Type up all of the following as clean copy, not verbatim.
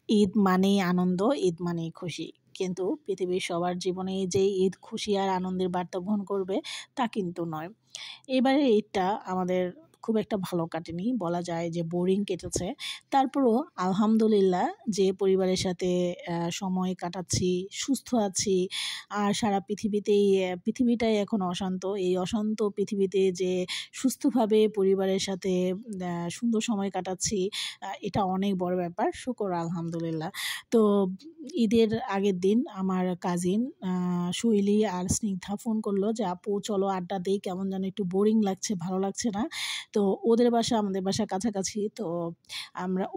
ঈদ মানেই আনন্দ, ঈদ মানেই খুশি। কিন্তু পৃথিবীর সবার জীবনে যে ঈদ খুশি আর আনন্দের বার্তা বহন করবে তা কিন্তু নয়। এবারে ঈদটা আমাদের খুব একটা ভালো কাটেনি, বলা যায় যে বোরিং কেটেছে। তারপরও আলহামদুলিল্লাহ যে পরিবারের সাথে সময় কাটাচ্ছি, সুস্থ আছি, আর সারা পৃথিবীটাই এখন অশান্ত। এই অশান্ত পৃথিবীতে যে সুস্থভাবে পরিবারের সাথে সুন্দর সময় কাটাচ্ছি, এটা অনেক বড় ব্যাপার। শুকর আলহামদুলিল্লাহ। তো ঈদের আগের দিন আমার কাজিন শৈলী আর স্নিগ্ধা ফোন করলো যে আপু চলো আড্ডা দিই, কেমন যেন একটু বোরিং লাগছে, ভালো লাগছে না। তো ওদের বাসা আমাদের বাসা কাছাকাছি, তো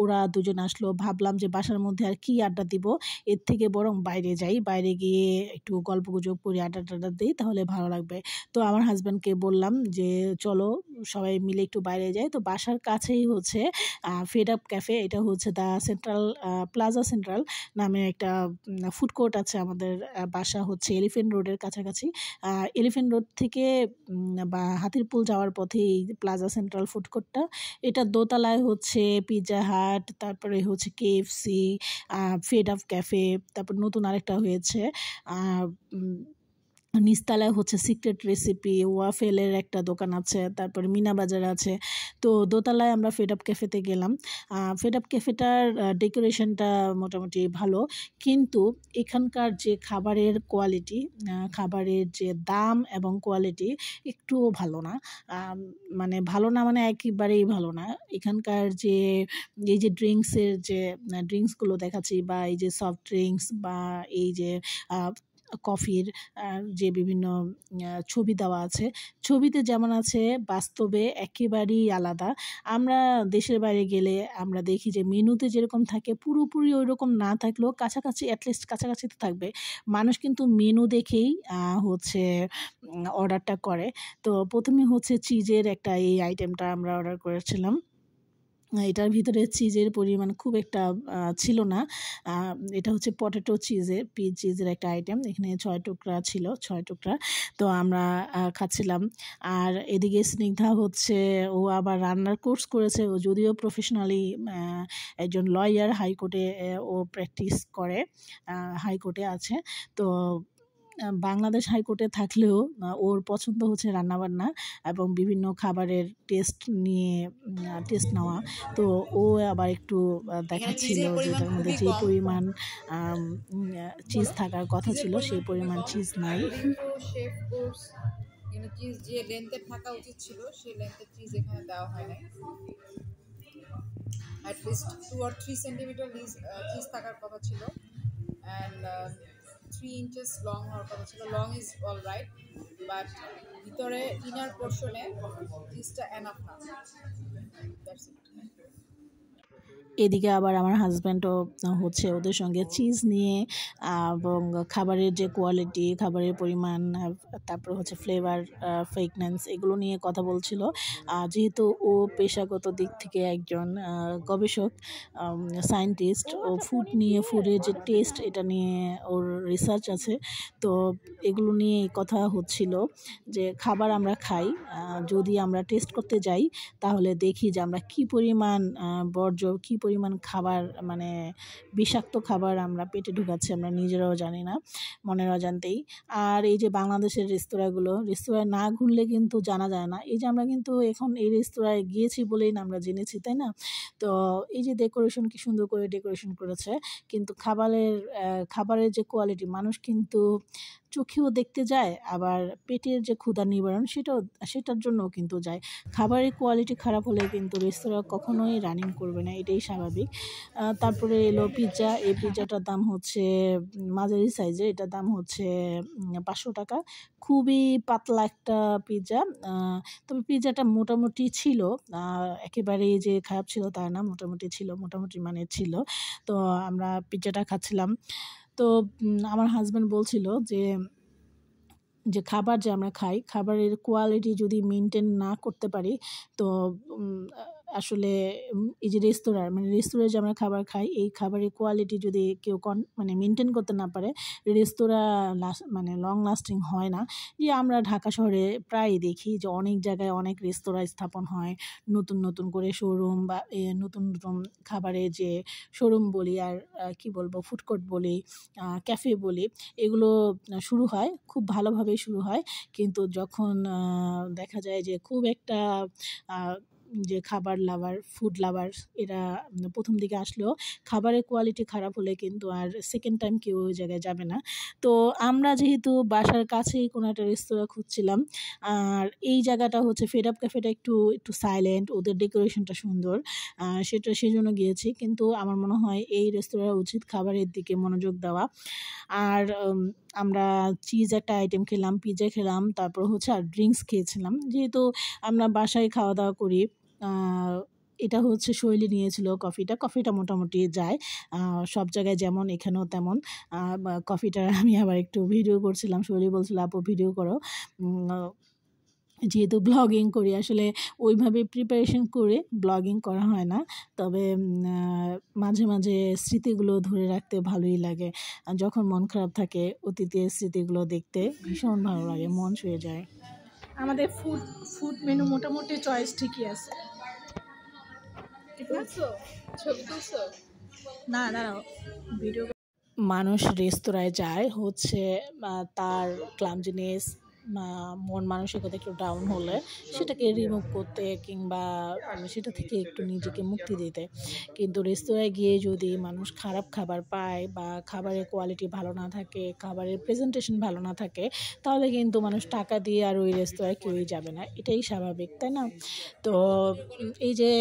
ওরা দুজন আসলো। ভাবলাম যে বাসার মধ্যে আর কি আড্ডা দিব, এর থেকে বরং বাইরে যাই, বাইরে গিয়ে একটু গল্প গুজব করি, আড্ডা টাড্ডা দিই, তাহলে ভালো লাগবে। তো আমার হাজব্যান্ডকে বললাম যে চলো সবাই মিলে একটু বাইরে যাই। তো বাসার কাছেই হচ্ছে ফেড আপ ক্যাফে, এটা হচ্ছে দ্য সেন্ট্রাল প্লাজা সেন্ট্রাল নামে একটা ফুড কোর্ট আছে। আমাদের বাসা হচ্ছে এলিফেন্ট রোডের কাছাকাছি। এলিফেন্ট রোড থেকে বা হাতিরপুল যাওয়ার পথে এই প্লাজা সেন্ট্রাল ফুড কোর্টটা, এটা দোতলায় হচ্ছে পিৎজা হাট, তারপরে হচ্ছে কেএফসি, ফেড আপ ক্যাফে, তারপর নতুন আরেকটা হয়েছে নিচতলায় হচ্ছে সিক্রেট রেসিপি, ওয়াফেলের একটা দোকান আছে, তারপরে মিনা বাজার আছে। তো দোতলায় আমরা ফেড আপ ক্যাফেতে গেলাম। ফেড আপ ক্যাফেটার ডেকোরেশনটা মোটামুটি ভালো, কিন্তু এখানকার যে খাবারের কোয়ালিটি, খাবারের যে দাম এবং কোয়ালিটি একটুও ভালো না। মানে ভালো না মানে একেবারেই ভালো না। এখানকার যে এই যে ড্রিঙ্কসগুলো দেখাচ্ছি, বা এই যে সফট ড্রিঙ্কস, বা এই যে কফির যে বিভিন্ন ছবি দেওয়া আছে, ছবিতে যেমন আছে বাস্তবে একেবারেই আলাদা। আমরা দেশের বাইরে গেলে আমরা দেখি যে মেনুতে যেরকম থাকে পুরোপুরি ওই রকম না থাকলেও কাছাকাছি, অ্যাটলিস্ট কাছাকাছি তো থাকবে। মানুষ কিন্তু মেনু দেখেই হচ্ছে অর্ডারটা করে। তো প্রথমে হচ্ছে চিজের একটা এই আইটেমটা আমরা অর্ডার করেছিলাম। এটার ভিতরে চিজের পরিমাণ খুব একটা ছিল না। এটা হচ্ছে পটেটো চিজের একটা আইটেম। এখানে 6 টুকরা ছিল, 6 টুকরা। তো আমরা খাচ্ছিলাম। আর এদিকে স্নিগ্ধা হচ্ছে, ও আবার রান্নার কোর্স করেছে। ও যদিও প্রফেশনালি একজন লয়ার, হাইকোর্টে ও প্র্যাকটিস করে, হাইকোর্টে আছে। তো বাংলাদেশ হাইকোর্টে থাকলেও ওর পছন্দ হচ্ছে রান্নাবান্না এবং বিভিন্ন খাবারের টেস্ট নেওয়া। তো ও আবার একটু দেখাচ্ছিল যে এটার মধ্যে যে পরিমাণ চিজ থাকার কথা ছিল সেই পরিমাণ চিজ নাই। চিজ যে লেন্থে থাকা উচিত ছিল সেই লেন্থের চিজ এখানে দেওয়া হয় নাই। at least 2 or 3 centimetre cheese থাকার কথা ছিল, and 3 inches লং হওয়ার কথা ছিল। Long is all right, but ভিতরে ইনার পোর্শনে চিজটা এনাফ না। That's it. এদিকে আবার আমার হাজব্যান্ডও হচ্ছে ওদের সঙ্গে চিজ নিয়ে এবং খাবারের যে কোয়ালিটি, খাবারের পরিমাণ, তারপর হচ্ছে ফ্লেভার, ফ্রেগনেন্স, এগুলো নিয়ে কথা বলছিল। যেহেতু ও পেশাগত দিক থেকে একজন গবেষক, সায়েন্টিস্ট, ও ফুডের যে টেস্ট, এটা নিয়ে ওর রিসার্চ আছে। তো এগুলো নিয়ে কথা হচ্ছিল যে খাবার আমরা খাই, যদি আমরা টেস্ট করতে যাই তাহলে দেখি যে আমরা কী পরিমাণ বর্জ্য, কী পরিমাণ খাবার, মানে বিষাক্ত খাবার আমরা পেটে ঢুকাচ্ছি, আমরা নিজেরাও জানি না, মনের অজান্তেই। আর এই যে বাংলাদেশের রেস্তোরাঁয় না ঘুরলে কিন্তু জানা যায় না। এই যে আমরা কিন্তু এখন এই রেস্তোরাঁয় গিয়েছি বলেই না আমরা জেনেছি, তাই না? তো এই যে ডেকোরেশন, কি সুন্দর করে ডেকোরেশন করেছে, কিন্তু খাবারের যে কোয়ালিটি, মানুষ কিন্তু চোখেও দেখতে যায়, আবার পেটের যে ক্ষুধা নিবারণ সেটার জন্যও কিন্তু যায়। খাবারের কোয়ালিটি খারাপ হলে কিন্তু রেস্তোরাঁ কখনোই রানিং করবে না, এটাই স্বাভাবিক। তারপরে এলো পিৎজা। এই পিৎজাটার দাম হচ্ছে মাঝারি সাইজের, এটার দাম হচ্ছে 500 টাকা। খুবই পাতলা একটা পিৎজা। তবে পিৎজাটা মোটামুটি ছিল, একেবারেই যে খারাপ ছিল তা না, মোটামুটি ছিল, মোটামুটি মানের ছিল। তো আমরা পিৎজাটা খাচ্ছিলাম। তো আমার হাজব্যান্ড বলছিল যে খাবার যে আমরা খাই, খাবারের কোয়ালিটি যদি মেনটেন না করতে পারি, তো আসলে এই যে রেস্তোরাঁয় যে আমরা খাবার খাই, এই খাবারের কোয়ালিটি যদি কেউ মানে মেনটেন করতে না পারে, রেস্তোরাঁ মানে লং লাস্টিং হয় না। যে আমরা ঢাকা শহরে প্রায় দেখি যে অনেক জায়গায় অনেক রেস্তোরাঁ স্থাপন হয়, নতুন নতুন করে শোরুম বা নতুন নতুন খাবারের যে শোরুম বলি আর কি বলবো ফুড কোর্ট বলি, ক্যাফে বলি, এগুলো শুরু হয়, খুব ভালোভাবেই শুরু হয়। কিন্তু যখন দেখা যায় যে খুব একটা যে ফুড লাভার এরা প্রথম দিকে আসলেও খাবারের কোয়ালিটি খারাপ হলে কিন্তু আর সেকেন্ড টাইম কেউ ওই জায়গায় যাবে না। তো আমরা যেহেতু বাসার কাছেই কোনো একটা রেস্তোরাঁ খুঁজছিলাম, আর এই জায়গাটা হচ্ছে ফেড আপ ক্যাফেটা একটু একটু সাইলেন্ট, ওদের ডেকোরেশনটা সুন্দর, সেজন্য গিয়েছি। কিন্তু আমার মনে হয় এই রেস্তোরাঁর উচিত খাবারের দিকে মনোযোগ দেওয়া। আর আমরা চিজ একটা আইটেম খেলাম, পিৎজা খেলাম, তারপর হচ্ছে আর ড্রিঙ্কস খেয়েছিলাম। যেহেতু আমরা বাসায় খাওয়া দাওয়া করি, এটা হচ্ছে শৈলী নিয়েছিল কফিটা মোটামুটি যায় সব জায়গায় যেমন, এখানেও তেমন। কফিটা আমি আবার একটু ভিডিও করছিলাম, শৈলী বলছিল আপু ভিডিও করো। যেহেতু ব্লগিং করি, আসলে ওইভাবে প্রিপারেশন করে ব্লগিং করা হয় না, তবে মাঝে মাঝে স্মৃতিগুলো ধরে রাখতে ভালোই লাগে। যখন মন খারাপ থাকে অতীতের স্মৃতিগুলো দেখতে ভীষণ ভালো লাগে, মন ছুঁয়ে যায়। আমাদের ফুড মেনু মোটামুটি চয়েস ঠিকই আছে। না দাঁড়াও, ভিডিও। মানুষ রেস্তোরাঁয় যায় হচ্ছে তার ক্লামজিনেস, মন মানসিকতা একটু ডাউন হলে সেটাকে রিমুভ করতে কিংবা সেটা থেকে একটু নিজেকে মুক্তি দিতে। কিন্তু রেস্তোরাঁয় গিয়ে যদি মানুষ খারাপ খাবার পায় বা খাবারের কোয়ালিটি ভালো না থাকে, খাবারের প্রেজেন্টেশন ভালো না থাকে, তাহলে কিন্তু মানুষ টাকা দিয়ে আর ওই রেস্তোরাঁয় কেউই যাবে না, এটাই স্বাভাবিক, তাই না? তো এই যে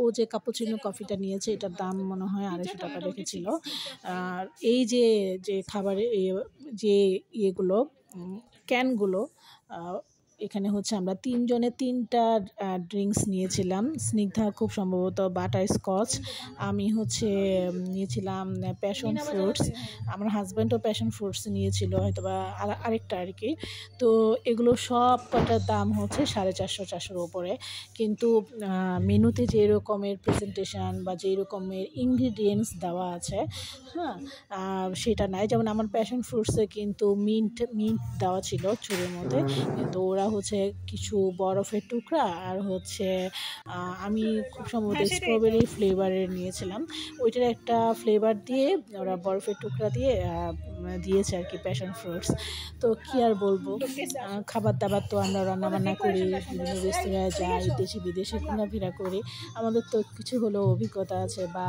ও যে কাপুচিনো কফিটা নিয়েছে, এটার দাম মনে হয় 250 টাকা রেখেছিল। আর এই যে যে খাবারের যে ইয়েগুলো ক্যানগুলো, এখানে হচ্ছে আমরা 3 জনে 3টা ড্রিঙ্কস নিয়েছিলাম। স্নিগ্ধা খুব সম্ভবত বাটার স্কচ, আমি হচ্ছে নিয়েছিলাম প্যাশন ফ্রুটস, আমার হাজব্যান্ডও প্যাশন ফ্রুটস নিয়েছিল হয়তো বা আরেকটা আর কি। তো এগুলো সব কটার দাম হচ্ছে 450-400-র উপরে। কিন্তু মেনুতে যে রকমের প্রেজেন্টেশন বা যেই রকমের ইনগ্রিডিয়েন্টস দেওয়া আছে, হ্যাঁ, সেটা নাই। যেমন আমার প্যাশন ফ্রুটসে কিন্তু মিন্ট দেওয়া ছিল চুরের মধ্যে, কিন্তু ওরা হচ্ছে কিছু বরফের টুকরা আর হচ্ছে আমি খুব সম্ভবত স্ট্রবেরি ফ্লেভারের নিয়েছিলাম, ওইটার একটা ফ্লেভার দিয়ে ওরা বরফের টুকরা দিয়ে দিয়েছে আর কি প্যাশন ফ্রুটস। তো কি আর বলবো, খাবার দাবার তো আমরা রান্নাবান্না করি, বিভিন্ন রেস্তোরাঁয় যাই, দেশি বিদেশে ঘোরাফেরা করি, আমাদের তো কিছু হলেও অভিজ্ঞতা আছে বা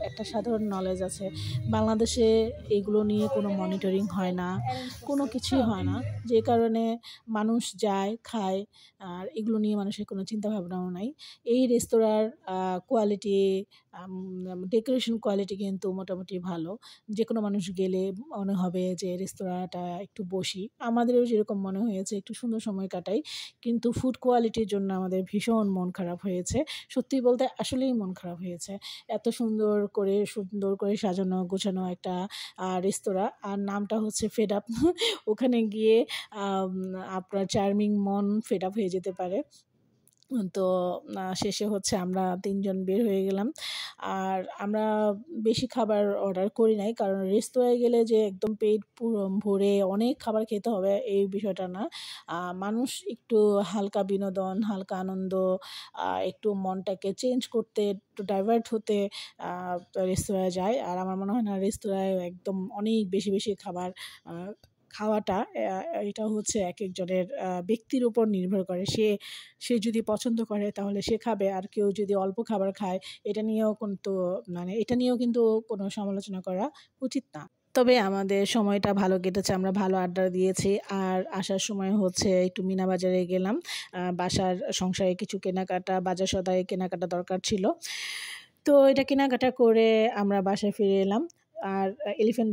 একটা সাধারণ নলেজ আছে। বাংলাদেশে এগুলো নিয়ে কোনো মনিটরিং হয় না, কোনো কিছুই হয় না, যে কারণে মানুষ যায় খায়, আর এগুলো নিয়ে মানুষের কোনো চিন্তা ভাবনাও নাই। এই রেস্তোরাঁর কোয়ালিটি, ডেকোরেশন কোয়ালিটি কিন্তু মোটামুটি ভালো, যে কোনো মানুষ গেলে মনে হবে যে রেস্তোরাঁটা একটু বসি, আমাদেরও যেরকম মনে হয়েছে একটু সুন্দর সময় কাটাই। কিন্তু ফুড কোয়ালিটির জন্য আমাদের ভীষণ মন খারাপ হয়েছে, সত্যি বলতে আসলেই মন খারাপ হয়েছে। এত সুন্দর করে সাজানো গোছানো একটা রেস্তোরাঁ, আর নামটা হচ্ছে ফেড আপ। ওখানে গিয়ে আপনার চার্মিং মন ফেড আপ হয়ে যেতে পারে। তো শেষে হচ্ছে আমরা 3 জন বের হয়ে গেলাম। আর আমরা বেশি খাবার অর্ডার করি নাই, কারণ রেস্তোরাঁয় গেলে যে একদম পেট ভরে অনেক খাবার খেতে হবে এই বিষয়টা না। মানুষ একটু হালকা বিনোদন, হালকা আনন্দ, একটু মনটাকে চেঞ্জ করতে, একটু ডাইভার্ট হতে রেস্তোরাঁয় যায়। আর আমার মনে হয় না রেস্তোরাঁয় একদম অনেক বেশি বেশি খাবার খাওয়াটা, এটা হচ্ছে এক একজনের ব্যক্তির উপর নির্ভর করে। সে যদি পছন্দ করে তাহলে সে খাবে, আর কেউ যদি অল্প খাবার খায় এটা নিয়েও কিন্তু কোনো সমালোচনা করা উচিত না। তবে আমাদের সময়টা ভালো কেটেছে, আমরা ভালো আড্ডা দিয়েছি। আর আসার সময় হচ্ছে একটু মিনা বাজারে গেলাম, বাসার সংসারে কিছু কেনাকাটা, বাজার সদাই কেনাকাটা দরকার ছিল, তো এটা কেনাকাটা করে আমরা বাসায় ফিরে এলাম। আর এলিফ্যান্ট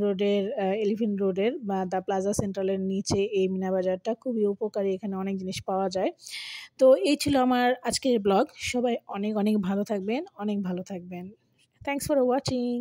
রোডের বা দ্য প্লাজা সেন্ট্রালের নিচে এই মিনা বাজারটা খুবই উপকারী, এখানে অনেক জিনিস পাওয়া যায়। তো এই ছিল আমার আজকের ব্লগ। সবাই অনেক অনেক ভালো থাকবেন, অনেক ভালো থাকবেন। Thanks for watching.